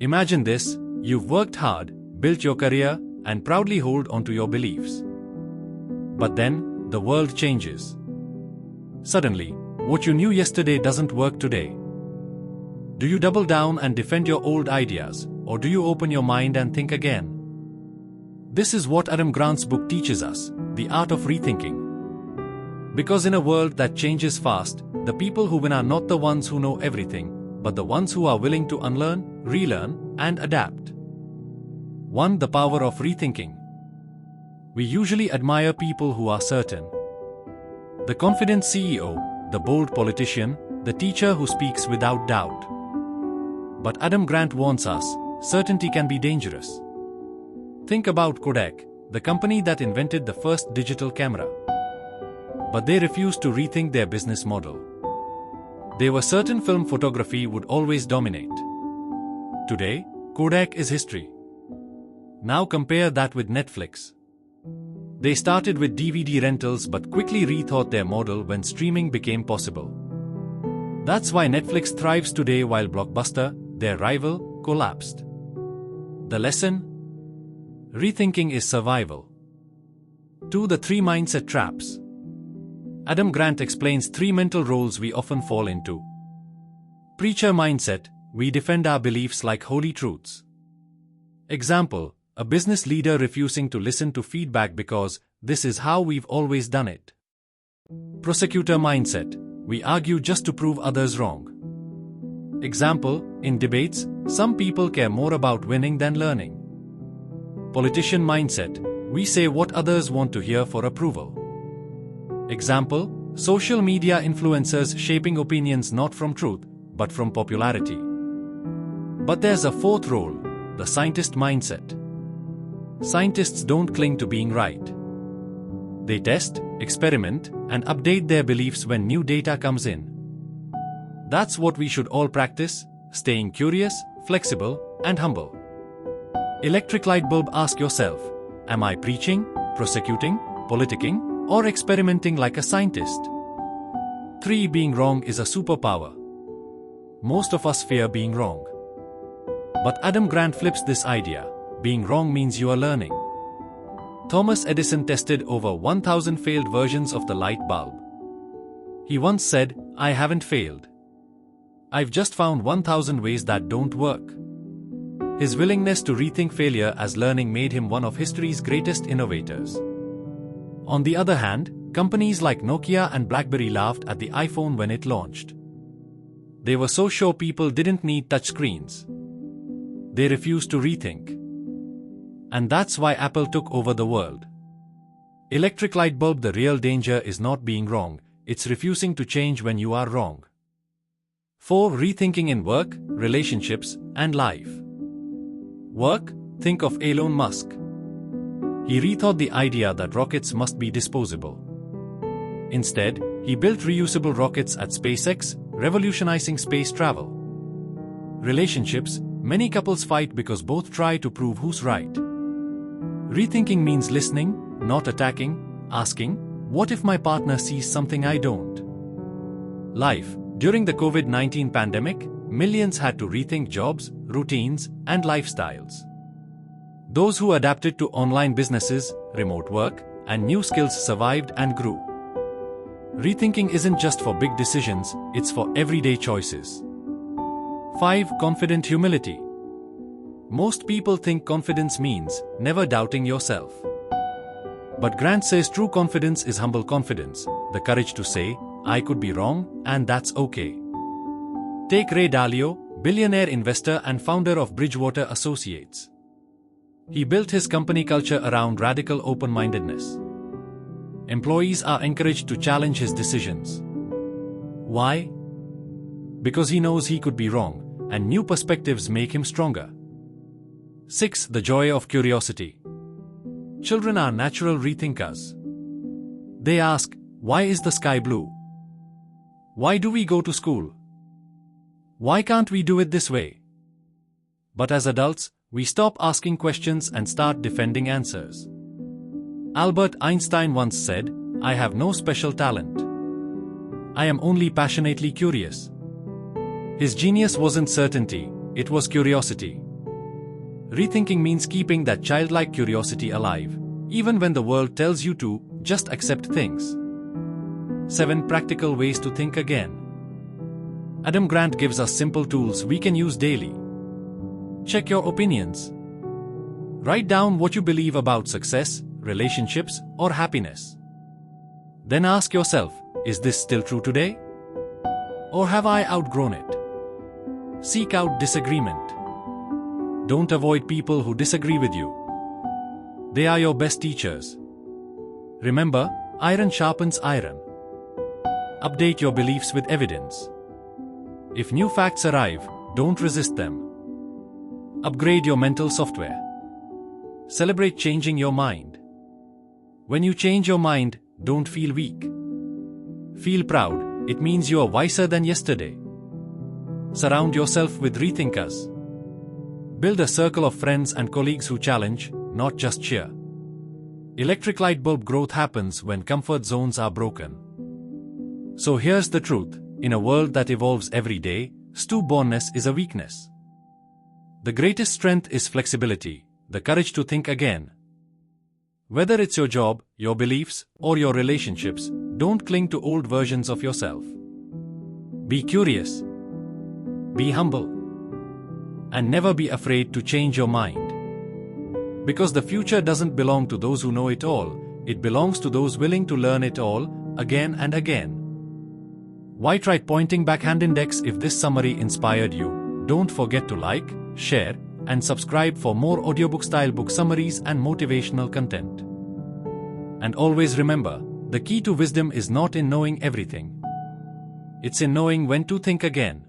Imagine this: you've worked hard, built your career, and proudly hold onto your beliefs. But then, the world changes. Suddenly, what you knew yesterday doesn't work today. Do you double down and defend your old ideas, or do you open your mind and think again? This is what Adam Grant's book teaches us, the art of rethinking. Because in a world that changes fast, the people who win are not the ones who know everything, but the ones who are willing to unlearn, relearn, and adapt. 1. The power of rethinking. We usually admire people who are certain. The confident CEO, the bold politician, the teacher who speaks without doubt. But Adam Grant warns us, certainty can be dangerous. Think about Kodak, the company that invented the first digital camera. But they refused to rethink their business model. They were certain film photography would always dominate. Today, Kodak is history. Now compare that with Netflix. They started with DVD rentals but quickly rethought their model when streaming became possible. That's why Netflix thrives today while Blockbuster, their rival, collapsed. The lesson? Rethinking is survival. 2. The 3 mindset traps. Adam Grant explains 3 mental roles we often fall into. Preacher mindset: we defend our beliefs like holy truths. Example: a business leader refusing to listen to feedback because this is how we've always done it. Prosecutor mindset: we argue just to prove others wrong. Example: in debates, some people care more about winning than learning. Politician mindset: we say what others want to hear for approval. Example: social media influencers shaping opinions not from truth, but from popularity. But there's a 4th role, the scientist mindset. Scientists don't cling to being right. They test, experiment, and update their beliefs when new data comes in. That's what we should all practice: staying curious, flexible, and humble. Electric light bulb: ask yourself, am I preaching, prosecuting, politicking, or experimenting like a scientist? 3. Being wrong is a superpower. Most of us fear being wrong. But Adam Grant flips this idea: being wrong means you are learning. Thomas Edison tested over 1,000 failed versions of the light bulb. He once said, "I haven't failed. I've just found 1,000 ways that don't work." His willingness to rethink failure as learning made him one of history's greatest innovators. On the other hand, companies like Nokia and BlackBerry laughed at the iPhone when it launched. They were so sure people didn't need touchscreens. They refused to rethink. And that's why Apple took over the world. Electric light bulb: the real danger is not being wrong, it's refusing to change when you are wrong. 4. Rethinking in work, relationships, and life. Work: think of Elon Musk. He rethought the idea that rockets must be disposable. Instead, he built reusable rockets at SpaceX, revolutionizing space travel. Relationships: many couples fight because both try to prove who's right. Rethinking means listening, not attacking, asking, what if my partner sees something I don't? Life: during the COVID-19 pandemic, millions had to rethink jobs, routines, and lifestyles. Those who adapted to online businesses, remote work, and new skills survived and grew. Rethinking isn't just for big decisions, it's for everyday choices. 5. Confident humility. Most people think confidence means never doubting yourself. But Grant says true confidence is humble confidence, the courage to say, I could be wrong, and that's okay. Take Ray Dalio, billionaire investor and founder of Bridgewater Associates. He built his company culture around radical open-mindedness. Employees are encouraged to challenge his decisions. Why? Because he knows he could be wrong, and new perspectives make him stronger. 6. The joy of curiosity. Children are natural rethinkers. They ask, why is the sky blue? Why do we go to school? Why can't we do it this way? But as adults, we stop asking questions and start defending answers. Albert Einstein once said, I have no special talent. I am only passionately curious. His genius wasn't certainty, it was curiosity. Rethinking means keeping that childlike curiosity alive, even when the world tells you to just accept things. 7 Practical ways to think again. Adam Grant gives us simple tools we can use daily. Check your opinions. Write down what you believe about success, relationships, or happiness. Then ask yourself, is this still true today? Or have I outgrown it? Seek out disagreement. Don't avoid people who disagree with you. They are your best teachers. Remember, iron sharpens iron. Update your beliefs with evidence. If new facts arrive, don't resist them. Upgrade your mental software. Celebrate changing your mind. When you change your mind, don't feel weak. Feel proud, it means you are wiser than yesterday. Surround yourself with rethinkers. Build a circle of friends and colleagues who challenge, not just cheer. Electric light bulb growth happens when comfort zones are broken. So here's the truth, in a world that evolves every day, stubbornness is a weakness. The greatest strength is flexibility, the courage to think again. Whether it's your job, your beliefs, or your relationships, don't cling to old versions of yourself. Be curious. Be humble. And never be afraid to change your mind. Because the future doesn't belong to those who know it all, it belongs to those willing to learn it all, again and again. Why try pointing back hand index if this summary inspired you? Don't forget to like, share, and subscribe for more audiobook-style book summaries and motivational content. And always remember, the key to wisdom is not in knowing everything. It's in knowing when to think again.